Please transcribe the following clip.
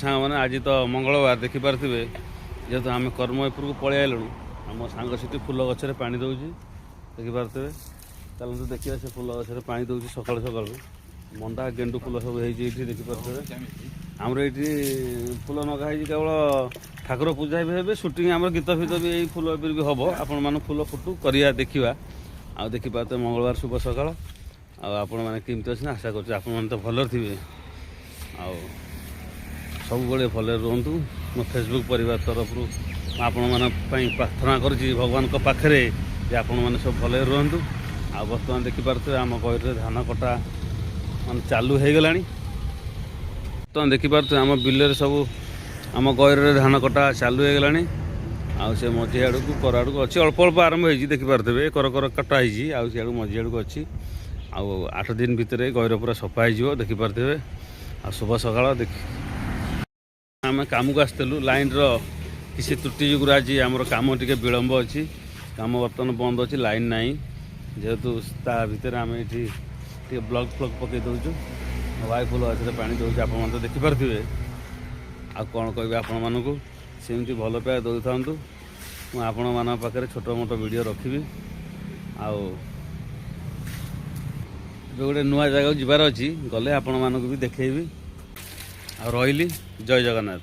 ସାଙ୍ଗ ମାନେ ଆଜି ତ ମଙ୍ଗଳବାର ଦେଖିପାରୁଥିବେ ଯେହେତୁ ଆମେ କର୍ମପୁରକୁ ପଳେଇ ଆଇଲୁଣୁ ଆମ ସାଙ୍ଗ ସେଠି ଫୁଲ ଗଛରେ ପାଣି ଦେଉଛି ଦେଖିପାରୁଥିବେ। ଚାଲନ୍ତୁ ଦେଖିବା ସେ ଫୁଲ ଗଛରେ ପାଣି ଦେଉଛି ସକାଳୁ ସକାଳୁ। ମଣ୍ଡା ଗେଣ୍ଡୁ ଫୁଲ ସବୁ ହେଇଛି ଏଇଠି ଦେଖିପାରୁଥିବେ। ଆମର ଏଇଠି ଫୁଲ ନଗା ହେଇଛି କେବଳ ଠାକୁର ପୂଜା ବି ହେବେ, ସୁଟିଂ ଆମର ଗୀତ ଫିତ ବି ଏଇ ଫୁଲ ବି ହେବ। ଆପଣମାନେ ଫୁଲ ଫୁଟୁ କରିବା ଦେଖିବା। ଆଉ ଦେଖିପାରୁଥିବେ ମଙ୍ଗଳବାର ଶୁଭ ସକାଳ। ଆଉ ଆପଣମାନେ କେମିତି ଅଛନ୍ତି ଆଶା କରୁଛି ଆପଣମାନେ ତ ଭଲରେ ଥିବେ। ଆଉ ସବୁବେଳେ ଭଲରେ ରୁହନ୍ତୁ। ମୋ ଫେସବୁକ୍ ପରିବାର ତରଫରୁ ମୁଁ ଆପଣମାନଙ୍କ ପାଇଁ ପ୍ରାର୍ଥନା କରୁଛି ଭଗବାନଙ୍କ ପାଖରେ ଯେ ଆପଣମାନେ ସବୁ ଭଲରେ ରୁହନ୍ତୁ। ଆଉ ବର୍ତ୍ତମାନ ଦେଖିପାରୁଥିବେ ଆମ ଗହିରରେ ଧାନ କଟା ମାନେ ଚାଲୁ ହେଇଗଲାଣି। ବର୍ତ୍ତମାନ ଦେଖିପାରୁଥିବେ ଆମ ବିଲରେ ସବୁ ଆମ ଗହିରରେ ଧାନ କଟା ଚାଲୁ ହେଇଗଲାଣି। ଆଉ ସେ ମଝି ଆଡ଼କୁ କର ଆଡ଼କୁ ଅଛି, ଅଳ୍ପ ଅଳ୍ପ ଆରମ୍ଭ ହେଇଛି ଦେଖିପାରୁଥିବେ। କର କଟା ହେଇଛି, ଆଉ ସିଆଡ଼କୁ ମଝି ଆଡ଼କୁ ଅଛି। ଆଉ 8 ଦିନ ଭିତରେ ଗହିର ପୁରା ସଫା ହେଇଯିବ ଦେଖିପାରୁଥିବେ। ଆଉ ଶୁଭ ସକାଳ। ଆମେ କାମକୁ ଆସିଥିଲୁ, ଲାଇନ୍ର କିଛି ତ୍ରୁଟି ଯୋଗୁଁ ଆଜି ଆମର କାମ ଟିକେ ବିଳମ୍ବ ଅଛି। କାମ ବର୍ତ୍ତମାନ ବନ୍ଦ ଅଛି, ଲାଇନ୍ ନାହିଁ। ଯେହେତୁ ତା ଭିତରେ ଆମେ ଏଠି ଟିକେ ବ୍ଲକ୍ ପକାଇ ଦେଉଛୁ। ଭାଇ ଫୁଲ ଗଛରେ ପାଣି ଦେଉଛି, ଆପଣମାନେ ତ ଦେଖିପାରୁଥିବେ। ଆଉ କ'ଣ କହିବି ଆପଣମାନଙ୍କୁ, ସେମିତି ଭଲ ପାଇବା ଦେଉଥାନ୍ତୁ। ମୁଁ ଆପଣମାନଙ୍କ ପାଖରେ ଛୋଟ ମୋଟ ଭିଡ଼ିଓ ରଖିବି। ଆଉ ଏବେ ଗୋଟେ ନୂଆ ଜାଗାକୁ ଯିବାର ଅଛି, ଗଲେ ଆପଣମାନଙ୍କୁ ବି ଦେଖେଇବି। ଆଉ ରହିଲି, ଜୟ ଜଗନ୍ନାଥ।